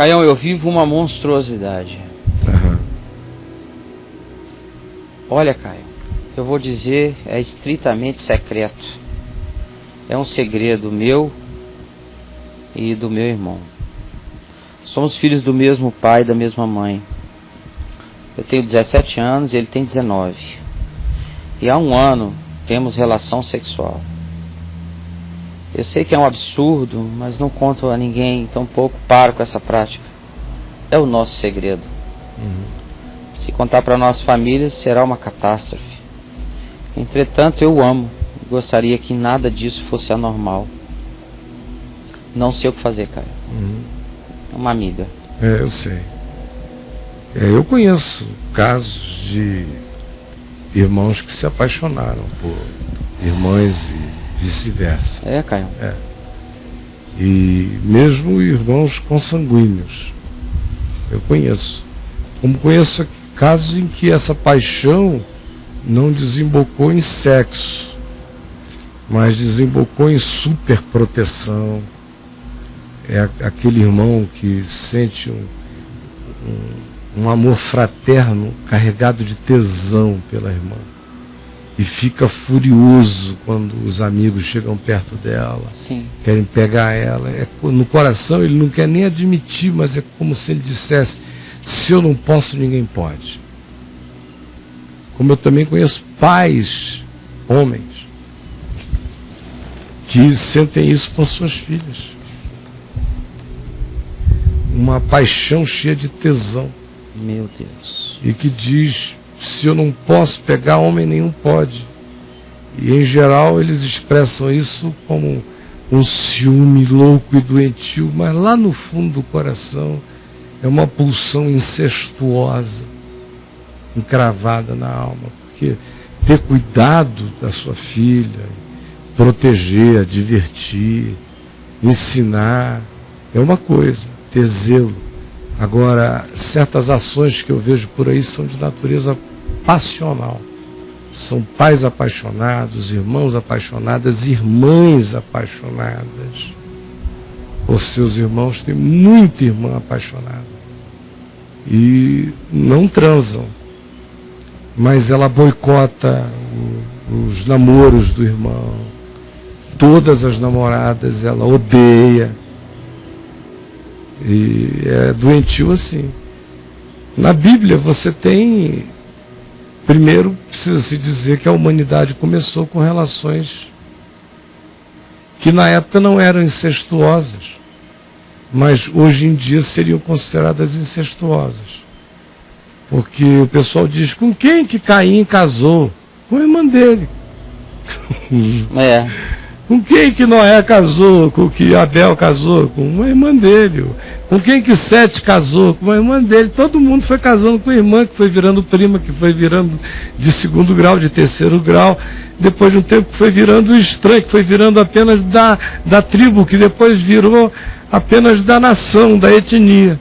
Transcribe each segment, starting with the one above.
Caião, eu vivo uma monstruosidade. Uhum. Olha, Caio, eu vou dizer, é estritamente secreto. É um segredo meu e do meu irmão. Somos filhos do mesmo pai e da mesma mãe. Eu tenho 17 anos e ele tem 19. E há um ano temos relação sexual. Eu sei que é um absurdo, mas não conto a ninguém, tampouco paro com essa prática. É o nosso segredo. Se contar para nossa família, será uma catástrofe. Entretanto, eu amo. Gostaria que nada disso fosse anormal. Não sei o que fazer, Caio. É uma amiga. Eu sei. Eu conheço casos de irmãos que se apaixonaram por irmãs e vice-versa. Caio. E mesmo irmãos consanguíneos. Eu conheço. Como conheço casos em que essa paixão não desembocou em sexo, mas desembocou em superproteção. É aquele irmão que sente um amor fraterno carregado de tesão pela irmã e fica furioso quando os amigos chegam perto dela. Sim. Querem pegar ela. No coração ele não quer nem admitir, mas é como se ele dissesse: se eu não posso, ninguém pode. Como eu também conheço pais, homens, que sentem isso por suas filhas. Uma paixão cheia de tesão. Meu Deus. E que diz: se eu não posso pegar, homem nenhum pode. E em geral eles expressam isso como um ciúme louco e doentio, mas lá no fundo do coração é uma pulsão incestuosa encravada na alma. Porque ter cuidado da sua filha, proteger, divertir, ensinar, é uma coisa, ter zelo. Agora, certas ações que eu vejo por aí são de natureza passional. São pais apaixonados, irmãos apaixonadas, irmãs apaixonadas por seus irmãos. Tem muita irmã apaixonada. E não transam, mas ela boicota os namoros do irmão. Todas as namoradas ela odeia. E é doentio assim. Na Bíblia você tem, primeiro precisa se dizer que a humanidade começou com relações que na época não eram incestuosas, mas hoje em dia seriam consideradas incestuosas. Porque o pessoal diz: com quem que Caim casou? Com a irmã dele. Com quem que Noé casou? Com que Abel casou? Com uma irmã dele. Com quem que Sete casou? Com uma irmã dele. Todo mundo foi casando com a irmã, que foi virando prima, que foi virando de segundo grau, de terceiro grau. Depois de um tempo que foi virando estranho, que foi virando apenas da tribo, que depois virou apenas da nação, da etnia.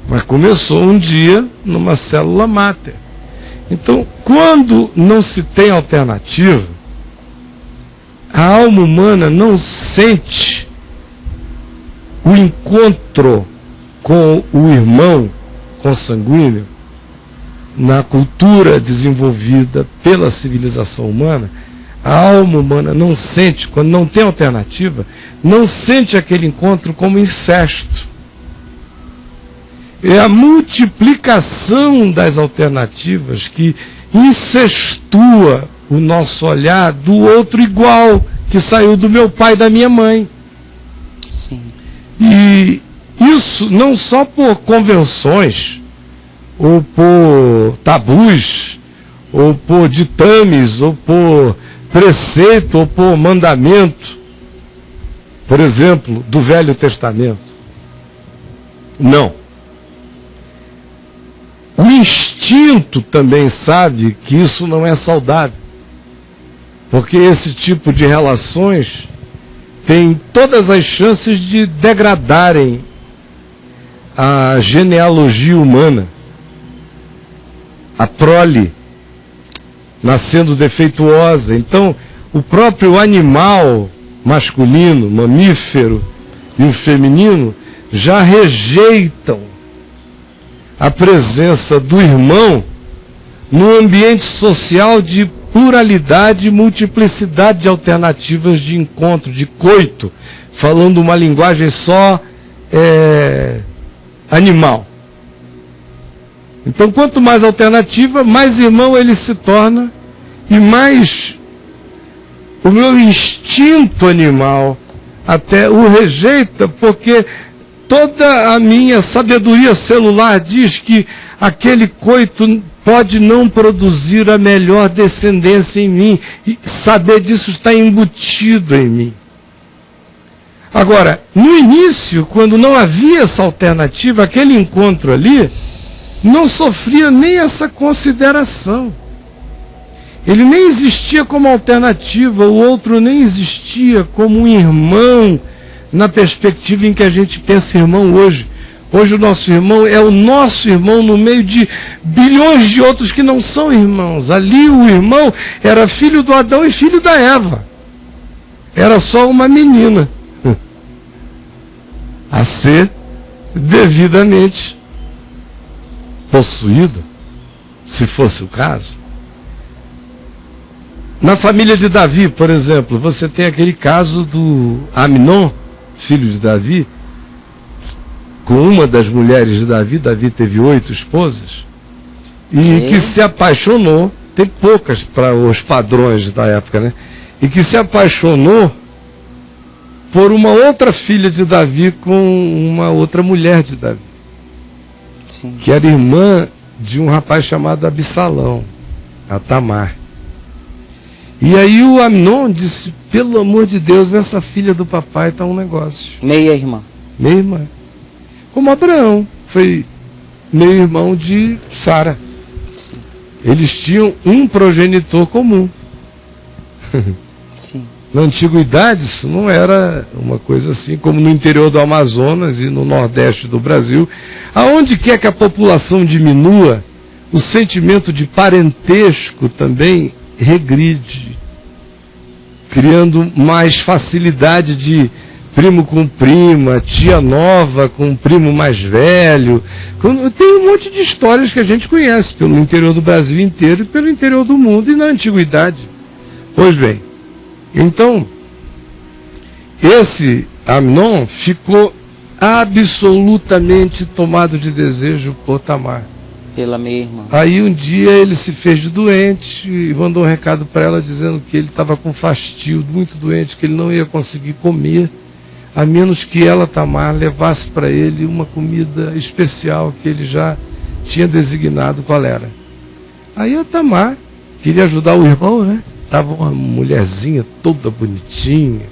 Mas começou um dia numa célula máter. Então, quando não se tem alternativa, a alma humana não sente o encontro com o irmão consanguíneo na cultura desenvolvida pela civilização humana. A alma humana não sente, quando não tem alternativa, não sente aquele encontro como incesto. É a multiplicação das alternativas que incestua o nosso olhar do outro igual, que saiu do meu pai e da minha mãe. Sim. E isso não só por convenções, ou por tabus, ou por ditames, ou por preceito, ou por mandamento, por exemplo, do Velho Testamento. Não. O instinto também sabe que isso não é saudável. Porque esse tipo de relações tem todas as chances de degradarem a genealogia humana. A prole nascendo defeituosa. Então, o próprio animal masculino, mamífero, e o feminino já rejeitam a presença do irmão num ambiente social de pluralidade e multiplicidade de alternativas de encontro, de coito, falando uma linguagem só animal. Então, quanto mais alternativa, mais irmão ele se torna e mais o meu instinto animal até o rejeita, porque toda a minha sabedoria celular diz que aquele coito pode não produzir a melhor descendência em mim. E saber disso está embutido em mim. Agora, no início, quando não havia essa alternativa, aquele encontro ali não sofria nem essa consideração. Ele nem existia como alternativa, o outro nem existia como um irmão, na perspectiva em que a gente pensa irmão hoje. Hoje o nosso irmão é o nosso irmão no meio de bilhões de outros que não são irmãos. Ali o irmão era filho do Adão e filho da Eva. Era só uma menina a ser devidamente possuída, se fosse o caso. Na família de Davi, por exemplo, você tem aquele caso do Amnon, filho de Davi, com uma das mulheres de Davi. Davi teve 8 esposas, e que se apaixonou, tem poucas para os padrões da época, né? E que se apaixonou por uma outra filha de Davi com uma outra mulher de Davi. Sim. Que era irmã de um rapaz chamado Absalão, a Tamar. E aí o Amnon disse, pelo amor de Deus, essa filha do papai está um negócio. Meia irmã. Meia irmã. Como Abraão, foi meio irmão de Sara. Sim. Eles tinham um progenitor comum. Sim. Na antiguidade, isso não era uma coisa assim, como no interior do Amazonas e no nordeste do Brasil. Aonde quer que a população diminua, o sentimento de parentesco também regride, criando mais facilidade de primo com prima, tia nova com primo mais velho. Tem um monte de histórias que a gente conhece pelo interior do Brasil inteiro e pelo interior do mundo e na antiguidade. Pois bem, então, esse Amnon ficou absolutamente tomado de desejo por Tamar. Pela meia irmã. Aí um dia ele se fez de doente e mandou um recado para ela dizendo que ele estava com fastio, muito doente, que ele não ia conseguir comer, a menos que ela, Tamar, levasse para ele uma comida especial que ele já tinha designado qual era. Aí a Tamar queria ajudar o irmão, né? Estava uma mulherzinha toda bonitinha,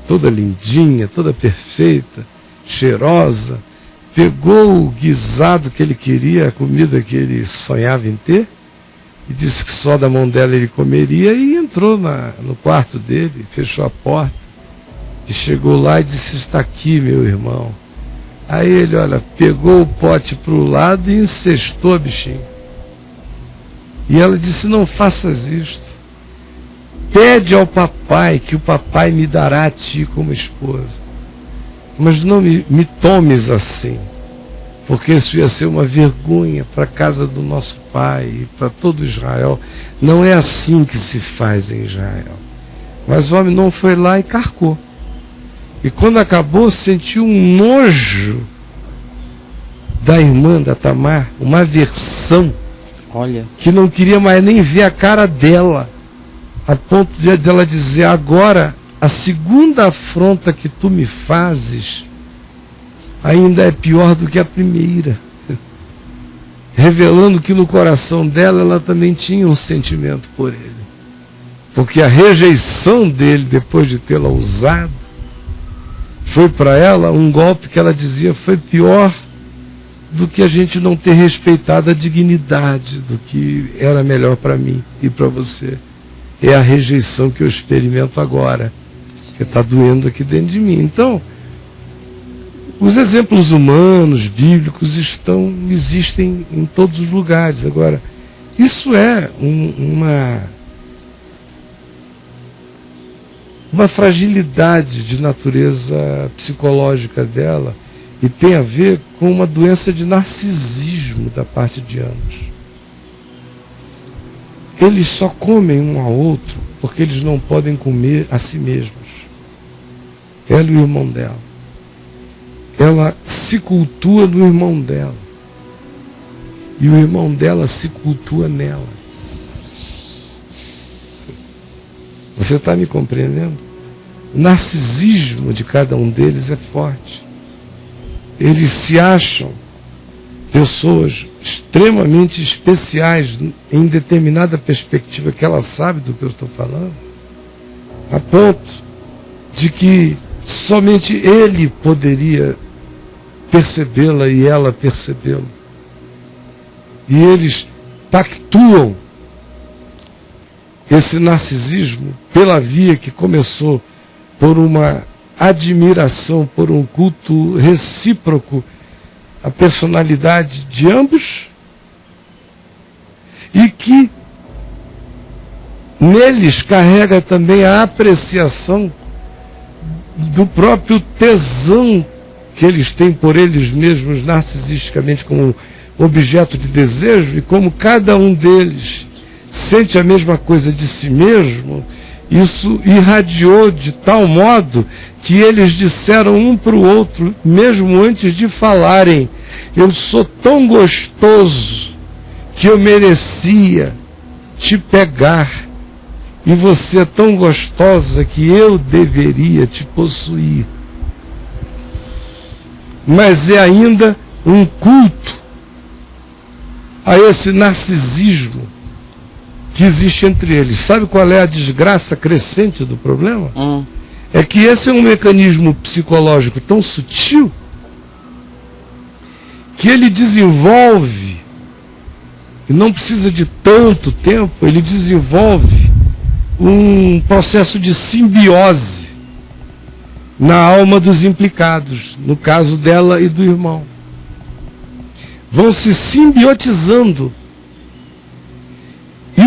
toda lindinha, toda perfeita, cheirosa. Pegou o guisado que ele queria, a comida que ele sonhava em ter, e disse que só da mão dela ele comeria, e entrou no quarto dele, fechou a porta, e chegou lá e disse, está aqui, meu irmão. Aí ele, olha, pegou o pote para o lado e incestou a bichinha. E ela disse, não faças isto. Pede ao papai, que o papai me dará a ti como esposa. Mas não me tomes assim, porque isso ia ser uma vergonha para a casa do nosso pai e para todo Israel. Não é assim que se faz em Israel. Mas o homem não foi lá e carcou. E quando acabou, sentiu um nojo da irmã da Tamar, uma aversão. Olha. Que não queria mais nem ver a cara dela, a ponto de ela dizer, agora, a segunda afronta que tu me fazes ainda é pior do que a primeira. Revelando que no coração dela ela também tinha um sentimento por ele. Porque a rejeição dele, depois de tê-la usado, foi para ela um golpe que ela dizia foi pior do que a gente não ter respeitado a dignidade do que era melhor para mim e para você. É a rejeição que eu experimento agora, que está doendo aqui dentro de mim. Então, os exemplos humanos, bíblicos, existem em todos os lugares. Agora, isso é uma fragilidade de natureza psicológica dela, e tem a ver com uma doença de narcisismo da parte de ambos. Eles só comem um ao outro porque eles não podem comer a si mesmos. Ela e o irmão dela. Ela se cultua no irmão dela. E o irmão dela se cultua nela. Você está me compreendendo? O narcisismo de cada um deles é forte. Eles se acham pessoas extremamente especiais em determinada perspectiva que ela sabe do que eu estou falando, a ponto de que somente ele poderia percebê-la e ela percebê-lo. E eles pactuam esse narcisismo pela via que começou por uma admiração, por um culto recíproco à personalidade de ambos, e que neles carrega também a apreciação do próprio tesão que eles têm por eles mesmos narcisisticamente como objeto de desejo, e como cada um deles sente a mesma coisa de si mesmo, isso irradiou de tal modo que eles disseram um para o outro, mesmo antes de falarem: eu sou tão gostoso que eu merecia te pegar, e você é tão gostosa que eu deveria te possuir. Mas é ainda um culto a esse narcisismo que existe entre eles. Sabe qual é a desgraça crescente do problema? É que esse é um mecanismo psicológico tão sutil que ele desenvolve, e não precisa de tanto tempo, ele desenvolve um processo de simbiose na alma dos implicados, no caso dela e do irmão. Vão se simbiotizando. E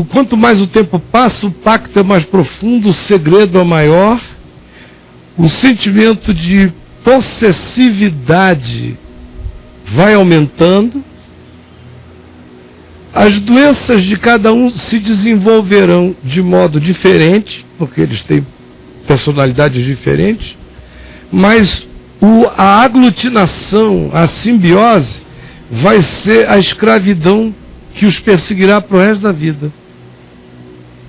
quanto mais o tempo passa, o pacto é mais profundo, o segredo é maior, o sentimento de possessividade vai aumentando, as doenças de cada um se desenvolverão de modo diferente, porque eles têm personalidades diferentes, mas a aglutinação, a simbiose, vai ser a escravidão que os perseguirá para o resto da vida.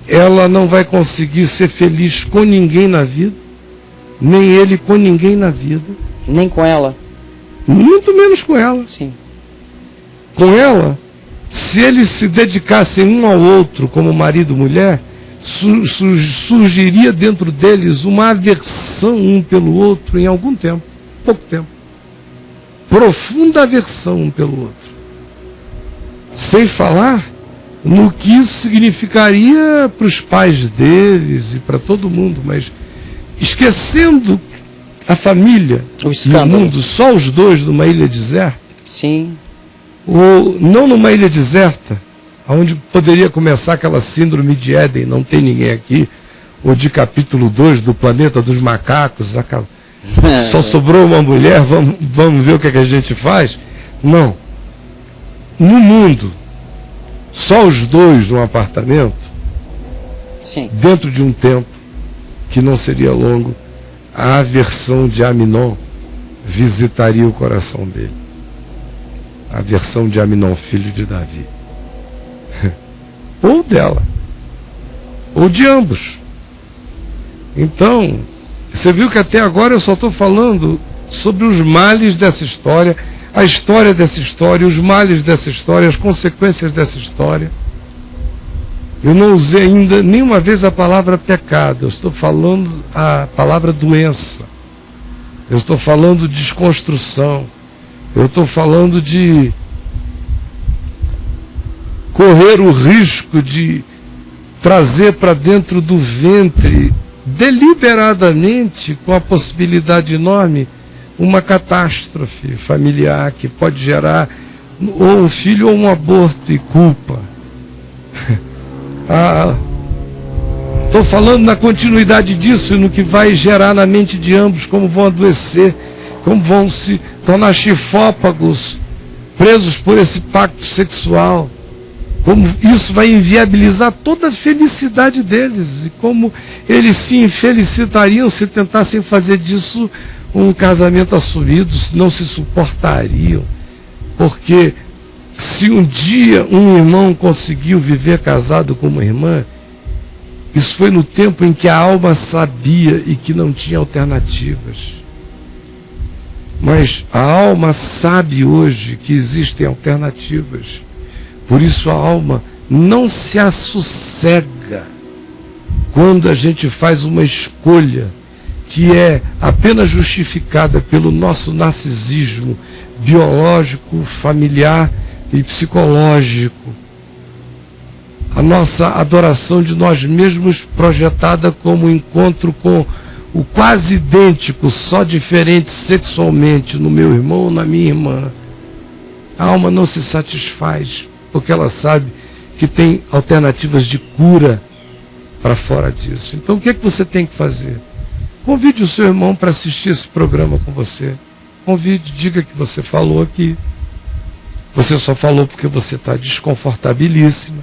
Ela não vai conseguir ser feliz com ninguém na vida, nem ele com ninguém na vida. Nem com ela. Muito menos com ela. Sim. Com ela, se eles se dedicassem um ao outro como marido e mulher, surgiria dentro deles uma aversão um pelo outro em algum tempo, pouco tempo. Profunda aversão um pelo outro. Sem falar no que isso significaria para os pais deles e para todo mundo, mas esquecendo a família e o mundo, só os dois numa ilha deserta. Sim. Ou não numa ilha deserta, onde poderia começar aquela síndrome de Éden, não tem ninguém aqui, ou de capítulo 2 do planeta dos macacos, só sobrou uma mulher, vamos ver o que a gente faz. Não. No mundo, só os dois num apartamento, sim, dentro de um tempo que não seria longo, a aversão de Aminon visitaria o coração dele. A aversão de Aminon, filho de Davi. Ou dela. Ou de ambos. Então, você viu que até agora eu só estou falando sobre os males dessa história, a história dessa história, os males dessa história, as consequências dessa história. Eu não usei ainda nenhuma vez a palavra pecado, eu estou falando a palavra doença. Eu estou falando de desconstrução. Eu estou falando de correr o risco de trazer para dentro do ventre, deliberadamente, com a possibilidade enorme, uma catástrofe familiar que pode gerar ou um filho ou um aborto e culpa. Estou falando na continuidade disso e no que vai gerar na mente de ambos, como vão adoecer como vão se tornar chifópagos, presos por esse pacto sexual, como isso vai inviabilizar toda a felicidade deles, e como eles se infelicitariam se tentassem fazer disso um casamento assumido, não se suportariam, porque se um dia um irmão conseguiu viver casado com uma irmã, isso foi no tempo em que a alma sabia e que não tinha alternativas. Mas a alma sabe hoje que existem alternativas. Por isso a alma não se assossega quando a gente faz uma escolha que é apenas justificada pelo nosso narcisismo biológico, familiar e psicológico. A nossa adoração de nós mesmos projetada como um encontro com o quase idêntico, só diferente sexualmente no meu irmão ou na minha irmã. A alma não se satisfaz, porque ela sabe que tem alternativas de cura para fora disso. Então o que é que você tem que fazer? Convide o seu irmão para assistir esse programa com você. Convide, diga que você falou aqui. Você só falou porque você está desconfortabilíssima.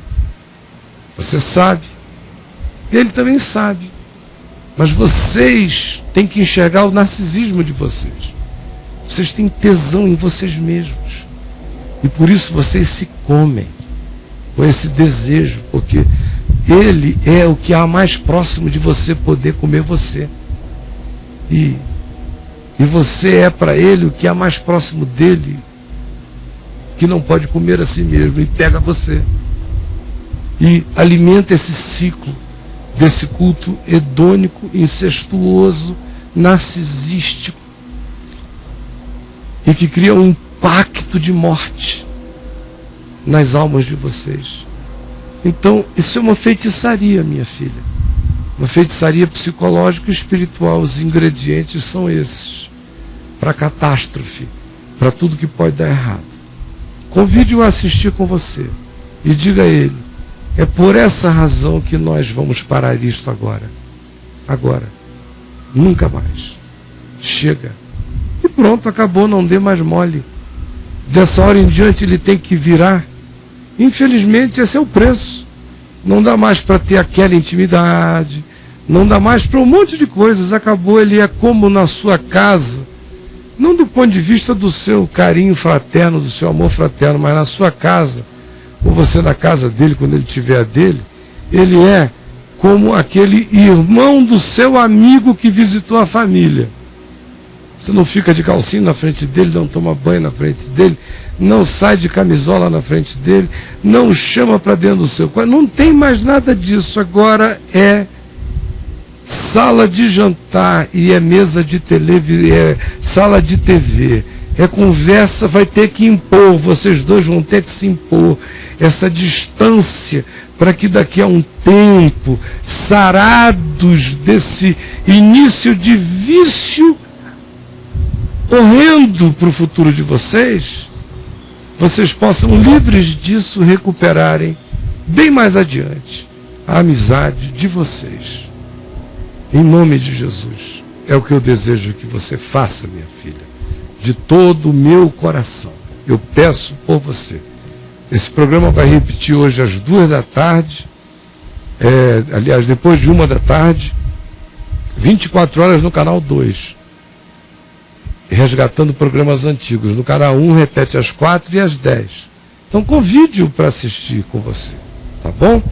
Você sabe. Ele também sabe. Mas vocês têm que enxergar o narcisismo de vocês. Vocês têm tesão em vocês mesmos. E por isso vocês se comem com esse desejo, porque ele é o que há mais próximo de você poder comer você. E você é para ele o que há mais próximo dele, que não pode comer a si mesmo, e pega você. E alimenta esse ciclo desse culto hedônico, incestuoso, narcisístico, e que cria um pacto de morte nas almas de vocês. Então, isso é uma feitiçaria, minha filha. Uma feitiçaria psicológica e espiritual. Os ingredientes são esses. Para catástrofe, para tudo que pode dar errado. Convide-o a assistir com você. E diga a ele, é por essa razão que nós vamos parar isto agora. Agora. Nunca mais. Chega. E pronto, acabou, não dê mais mole. Dessa hora em diante ele tem que virar. Infelizmente esse é o preço. Não dá mais para ter aquela intimidade. Não dá mais para um monte de coisas. Acabou, ele é como na sua casa. Não do ponto de vista do seu carinho fraterno, do seu amor fraterno, mas na sua casa, ou você na casa dele, quando ele tiver a dele, ele é como aquele irmão do seu amigo que visitou a família. Você não fica de calcinha na frente dele, não toma banho na frente dele, não sai de camisola na frente dele, não chama para dentro do seu quarto, não tem mais nada disso. Agora é sala de jantar e é mesa de televisão, é sala de TV, é conversa, vai ter que impor, vocês dois vão ter que se impor essa distância, para que daqui a um tempo, sarados desse início de vício horrendo para o futuro de vocês, vocês possam, livres disso, recuperarem bem mais adiante a amizade de vocês. Em nome de Jesus, é o que eu desejo que você faça, minha filha, de todo o meu coração. Eu peço por você. Esse programa vai repetir hoje às 2 da tarde, aliás, depois de 1 da tarde, 24 horas no canal 2. Resgatando programas antigos. No canal 1 repete às 4 e às 10. Então convide-o para assistir com você. Tá bom?